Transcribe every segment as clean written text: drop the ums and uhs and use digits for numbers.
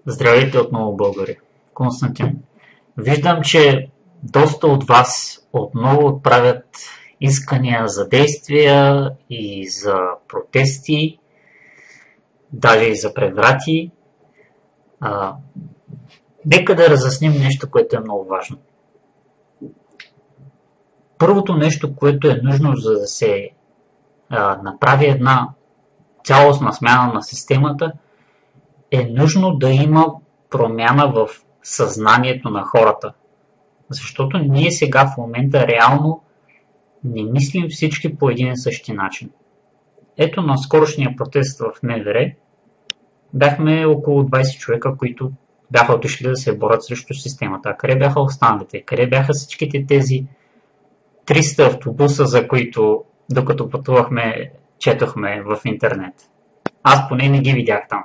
Здравейте отново, българи! Константин. Виждам, че доста от вас отново отправят искания за действия и за протести, даже и за преврати. Нека да разясним нещо, което е много важно. Първото нещо, което е нужно, за да се направи една цялостна смяна на системата, е нужно да има промяна в съзнанието на хората. Защото ние сега в момента реално не мислим всички по един и същи начин. Ето на скорошния протест в МВР бяхме около 20 човека, които бяха отишли да се борят срещу системата. А къде бяха останалите? Къде бяха всичките тези 300 автобуса, за които докато пътувахме, четохме в интернет? Аз поне не ги видях там.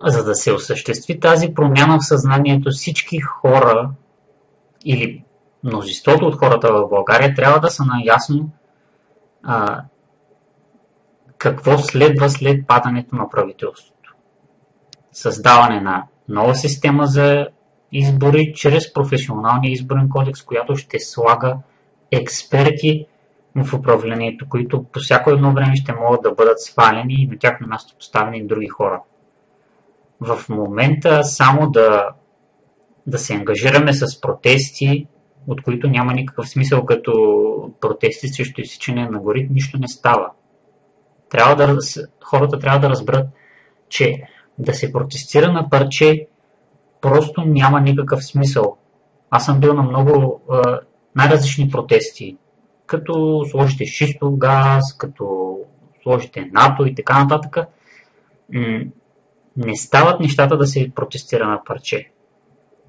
За да се осъществи тази промяна в съзнанието, всички хора или мнозинството от хората в България трябва да са наясно какво следва след падането на правителството. Създаване на нова система за избори чрез професионалния изборен кодекс, която ще слага експерти в управлението, които по всяко едно време ще могат да бъдат свалени и на тяхно място поставени други хора. В момента само да се ангажираме с протести, от които няма никакъв смисъл, като протести срещу изсичане на гори, нищо не става. Хората трябва да разберат, че да се протестира на парче просто няма никакъв смисъл. Аз съм бил на много най-различни протести, като сложите шистов газ, като сложите НАТО и така нататък. Не стават нещата да се протестира на парче.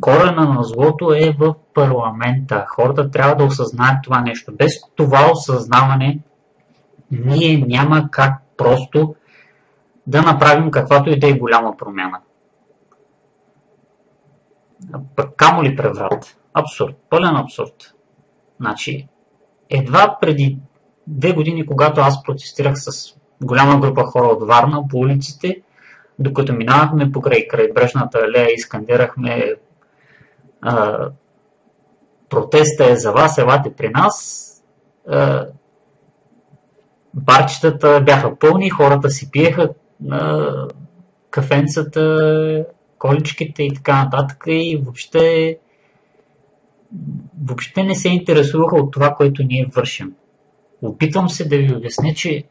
Корена на злото е в парламента. Хората трябва да осъзнаят това нещо. Без това осъзнаване ние няма как просто да направим каквато и да е голяма промяна. Пък камо ли преврат? Абсурд. Пълен абсурд. Значи, едва преди 2 години, когато аз протестирах с голяма група хора от Варна по улиците, докато минавахме покрай крайбрежната алея и скандирахме протеста е за вас, елате при нас, барчетата бяха пълни, хората си пиеха кафенцата, количките и така нататък и въобще не се интересуваха от това, което ние вършим. Опитвам се да ви обясня, че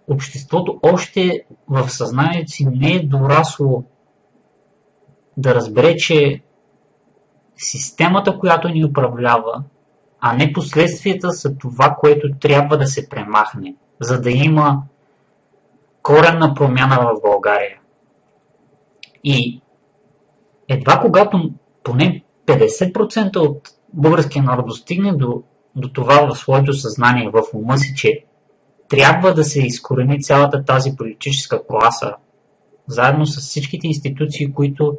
обществото още в съзнанието си не е дорасло да разбере, че системата, която ни управлява, а не последствията са това, което трябва да се премахне, за да има коренна промяна в България. И едва когато поне 50% от българския народ достигне до това в своето съзнание, в ума си, че трябва да се изкорени цялата тази политическа класа, заедно с всичките институции, които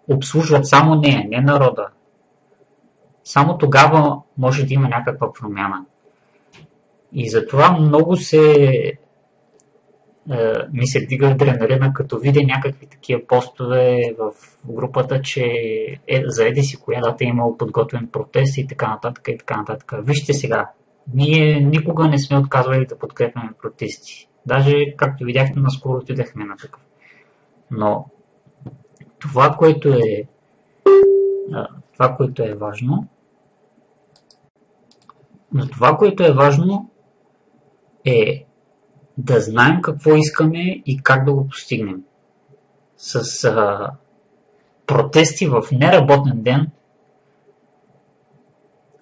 обслужват само нея, не народа. Само тогава може да има някаква промяна. И затова много ми се дига адреналина, като видя някакви такива постове в групата, че за еди си коя дата е имало подготвен протест и така нататък и така нататък. Вижте сега, ние никога не сме отказвали да подкрепяме протести. Даже, както видяхте, наскоро отидахме на такъв. Но това, което е важно е да знаем какво искаме и как да го постигнем. С протести в неработен ден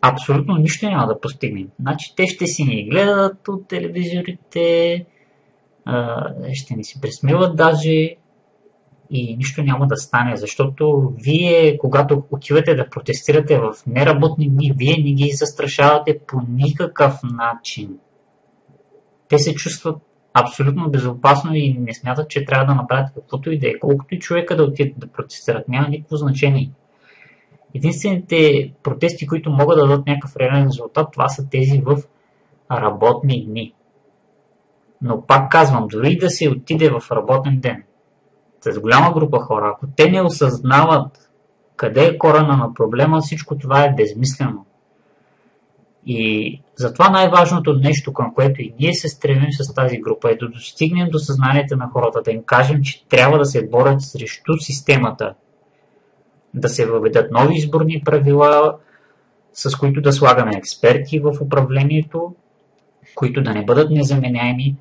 абсолютно нищо няма да постигнем. Значи те ще си ни гледат от телевизорите, ще ни си присмиват даже и нищо няма да стане, защото вие, когато отивате да протестирате в неработни дни, вие не ги застрашавате по никакъв начин. Те се чувстват абсолютно безопасно и не смятат, че трябва да направят каквото и да е. Колкото и човека да отидат да протестират, няма никакво значение. Единствените протести, които могат да дадат някакъв реален резултат, това са тези в работни дни. Но пак казвам, дори да се отиде в работен ден с голяма група хора, ако те не осъзнават къде е корена на проблема, всичко това е безмислено. И затова най-важното нещо, към което и ние се стремим с тази група, е да достигнем до съзнанието на хората, да им кажем, че трябва да се борят срещу системата, да се въведат нови изборни правила, с които да слагаме експерти в управлението, които да не бъдат незаменяеми,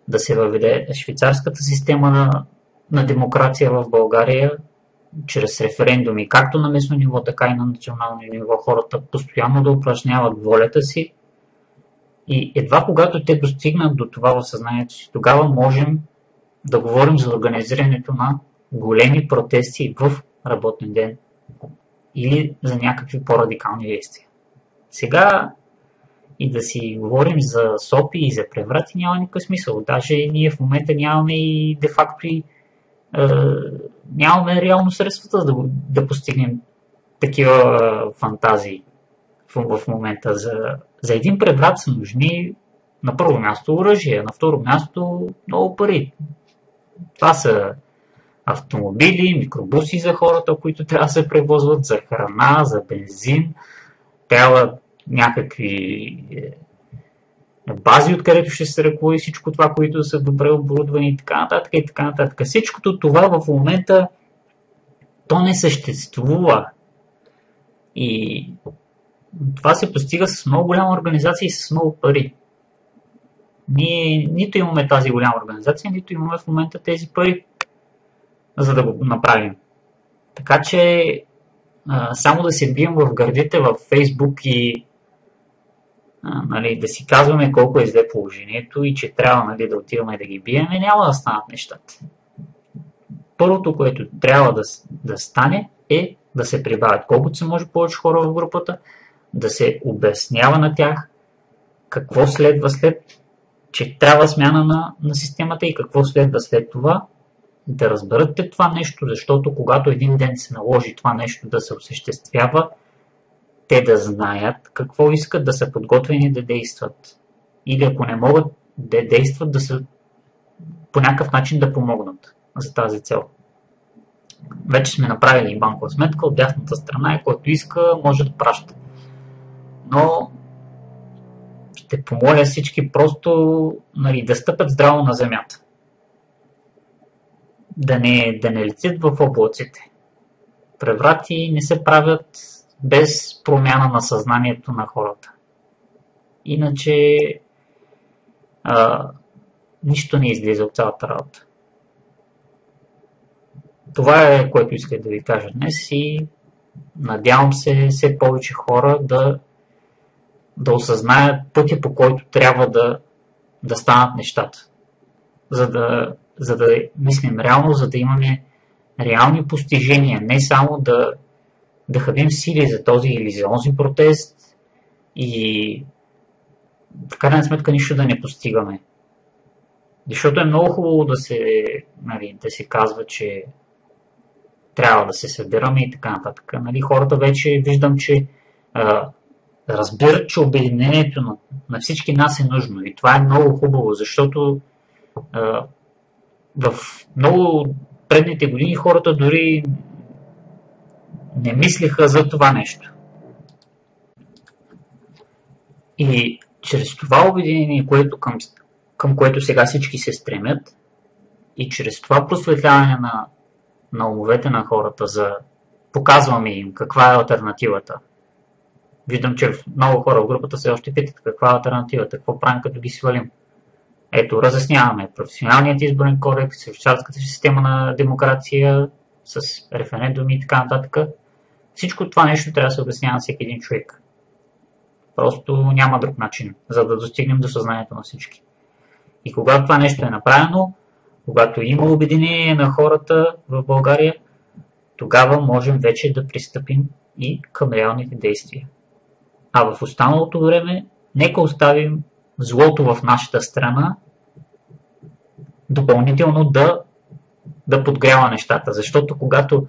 да се въведе швейцарската система на демокрация в България, чрез референдуми, както на местно ниво, така и на национално ниво, хората постоянно да упражняват волята си. И едва когато те достигнат до това в съзнанието си, тогава можем да говорим за организирането на големи протести в работен ден или за някакви по-радикални действия. Сега и да си говорим за СОПи и за преврати няма никакъв смисъл. Даже ние в момента нямаме и де-факто и нямаме реално средствата да постигнем такива фантазии в момента. За един преврат са нужни на първо място оръжие, на второ място много пари. Това са автомобили, микробуси за хората, които трябва да се превозват, за храна, за бензин, трябва някакви бази, откъдето ще се ръководи всичко това, които са добре оборудвани и така нататък и така нататък. Всичкото това в момента то не съществува. И това се постига с много голяма организация и с много пари. Ние нито имаме тази голяма организация, нито имаме в момента тези пари, за да го направим. Така че само да се бием в гърдите в Фейсбук и да си казваме колко е зле положението и че трябва да отиваме да ги биеме, няма да станат нещата. Първото, което трябва да стане, е да се прибавят колкото се може повече хора в групата, да се обяснява на тях какво следва че трябва смяна на системата и какво следва след това, да разберат това нещо, защото когато един ден се наложи това нещо да се осъществява, те да знаят какво искат, да са подготвени да действат. Или ако не могат да действат, да са по някакъв начин да помогнат за тази цел. Вече сме направили банкова сметка от дясната страна и който иска може да праща. Но ще помоля всички просто да стъпят здраво на земята. Да не летят в облаците. Преврати не се правят без промяна на съзнанието на хората. Иначе нищо не излиза от цялата работа. Това е, което исках да ви кажа днес и надявам се все повече хора да осъзнаят пътя, по който трябва да станат нещата. За да мислим реално, за да имаме реални постижения, не само да хабим сили за този или за онзи протест и в крайна сметка нищо да не постигаме. Защото е много хубаво да се казва, че трябва да се събираме и така нататък. Хората вече виждам, че разбират, че обединението на всички нас е нужно. И това е много хубаво, защото в много предните години хората дори не мислиха за това нещо. И чрез това обединение, към което сега всички се стремят, и чрез това просветляване на умовете на хората, показваме им каква е алтернативата. Виждам, че много хора в групата се още питат каква е алтернативата, какво правим като ги свалим. Ето, разясняваме професионалният изборен кодекс, швейцарската система на демокрация, с референдуми и така нататък. Всичко това нещо трябва да се обяснява на всеки един човек. Просто няма друг начин, за да достигнем до съзнанието на всички. И когато това нещо е направено, когато има обединение на хората в България, тогава можем вече да пристъпим и към реалните действия. А в останалото време, нека оставим злото в нашата страна допълнително да подгрява нещата. Защото когато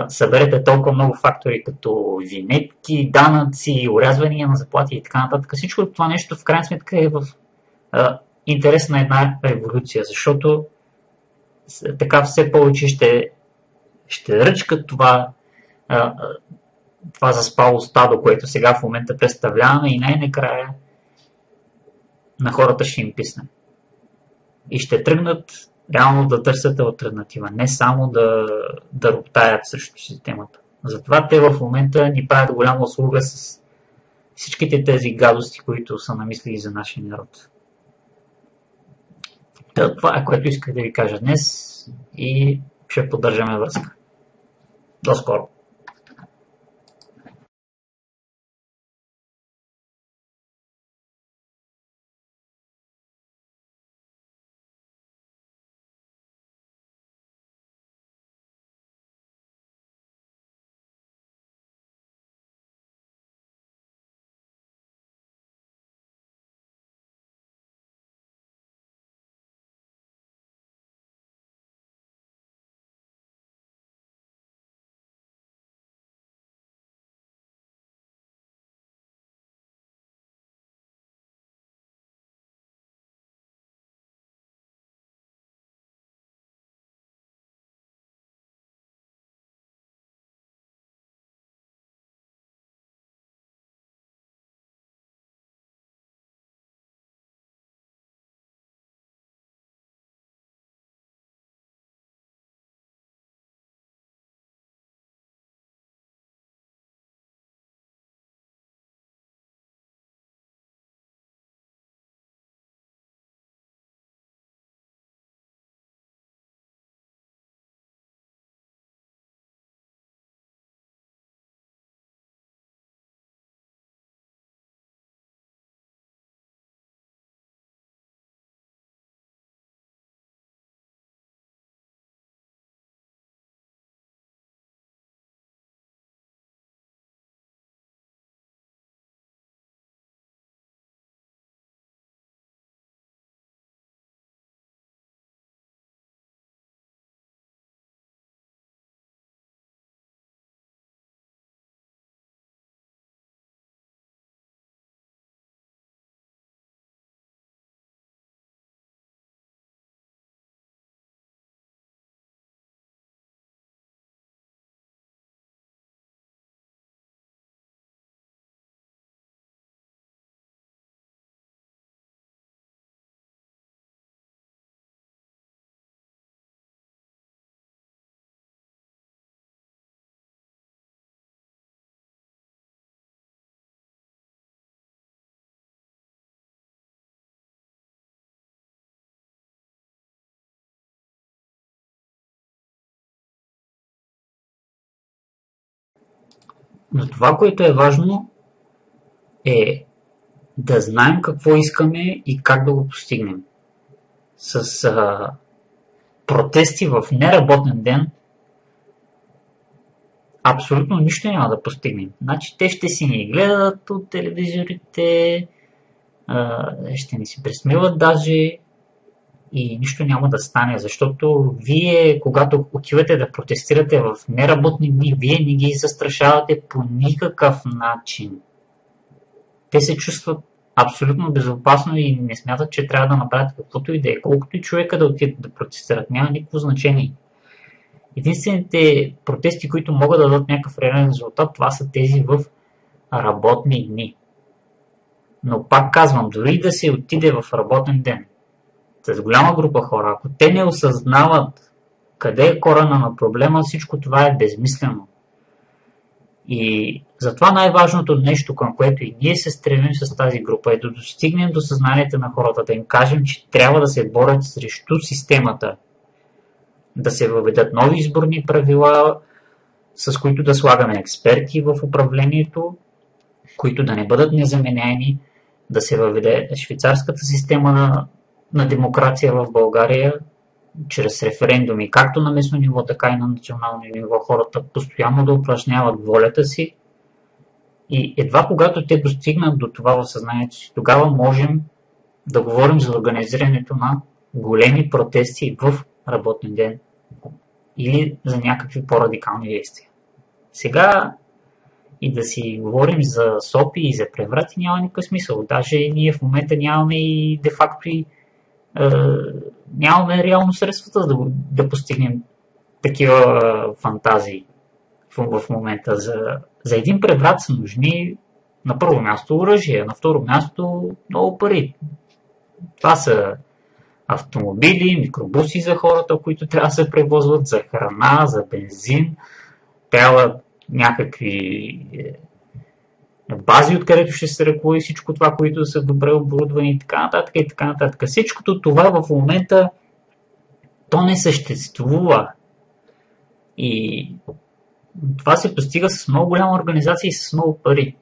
съберете толкова много фактори, като винетки, данъци, урязвания на заплати и така нататък, всичко това нещо в крайна сметка е интересна една революция, защото така все повече ще ръчкат това заспало стадо, което сега в момента представляваме и най-накрая на хората ще им писне. И ще тръгнат реално да търсят алтернатива, не само да роптаят срещу системата. Затова те в момента ни правят голяма услуга с всичките тези гадости, които са намислили за нашия народ. Това е, което исках да ви кажа днес и ще поддържаме връзка. До скоро! Но това, което е важно, е да знаем какво искаме и как да го постигнем. С протести в неработен ден абсолютно нищо няма да постигнем. Значи те ще си ни гледат от телевизорите, ще ни се присмиват даже и нищо няма да стане, защото вие, когато отивате да протестирате в неработни дни, вие не ги застрашавате по никакъв начин. Те се чувстват абсолютно безопасно и не смятат, че трябва да направят каквото и да е. Колкото и човека да отидат да протестират, няма никакво значение. Единствените протести, които могат да дадат някакъв реален резултат, това са тези в работни дни. Но пак казвам, дори да се отиде в работен ден, с голяма група хора, ако те не осъзнават къде е корена на проблема, всичко това е безмислено. И затова най-важното нещо, към което и ние се стремим с тази група, е да достигнем до съзнанието на хората, да им кажем, че трябва да се борят срещу системата, да се въведат нови изборни правила, с които да слагаме експерти в управлението, които да не бъдат незаменяеми, да се въведе швейцарската система на демокрация в България, чрез референдуми, както на местно ниво, така и на национално ниво, хората постоянно да упражняват волята си и едва когато те достигнат до това в съзнанието си, тогава можем да говорим за организирането на големи протести в работен ден или за някакви по-радикални действия. Сега и да си говорим за СОПи и за преврати няма никакъв смисъл. Даже ние в момента нямаме и де-факто нямаме реално средствата да постигнем такива фантазии в момента. За един преврат са нужни на първо място оръжие, на второ място много пари. Това са автомобили, микробуси за хората, които трябва да се превозват, за храна, за бензин. Трябва някакви бази, откъдето ще се ръководи всичко това, които са добре оборудвани и така нататък и така нататък. Всичкото това в момента то не съществува. И това се постига с много голяма организация и с много пари.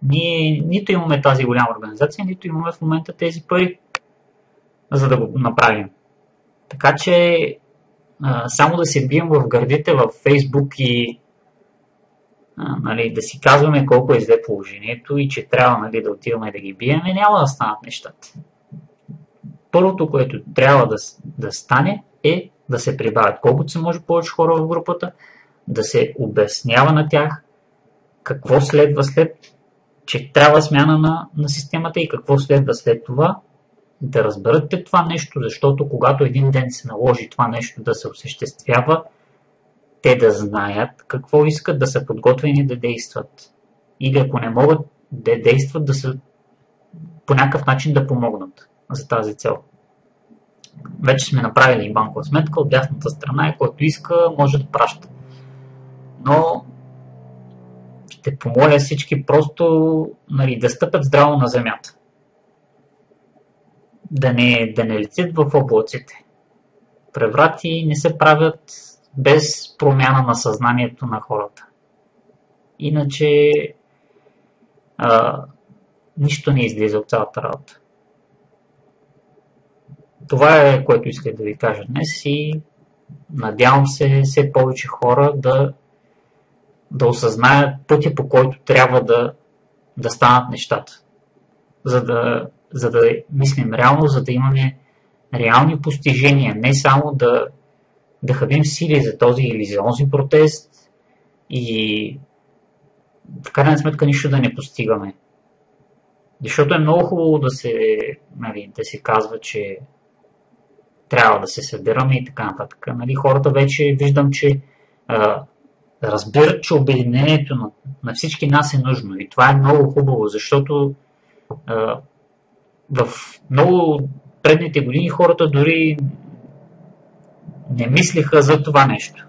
Ние нито имаме тази голяма организация, нито имаме в момента тези пари, за да го направим. Така че само да се бием в гърдите в Фейсбук и да си казваме колко е зле положението и че трябва да отиваме да ги биеме, няма да станат нещата. Първото, което трябва да стане, е да се прибавят колкото се може повече хора в групата, да се обяснява на тях какво следва след, че трябва смяна на системата и какво следва след това, да разберат това нещо, защото когато един ден се наложи това нещо да се осъществява, те да знаят какво искат, да са подготвени да действат. Или ако не могат да действат, да са по някакъв начин да помогнат за тази цел. Вече сме направили банкова сметка от дясната страна и който иска може да праща. Но ще помоля всички просто да стъпят здраво на земята. Да не летят в облаците. Преврати не се правят без промяна на съзнанието на хората. Иначе нищо не излиза от цялата работа. Това е, което исках да ви кажа днес и надявам се все повече хора да осъзнаят пътя, по който трябва да станат нещата. За да мислим реално, за да имаме реални постижения, не само да хабим сили за този или за онзи протест и в крайна сметка нищо да не постигаме. Защото е много хубаво да се казва, че трябва да се събираме и така нататък. Хората вече виждам, че разбират, че обединението на всички нас е нужно. И това е много хубаво, защото в много предните години хората дори не мислиха за това нещо.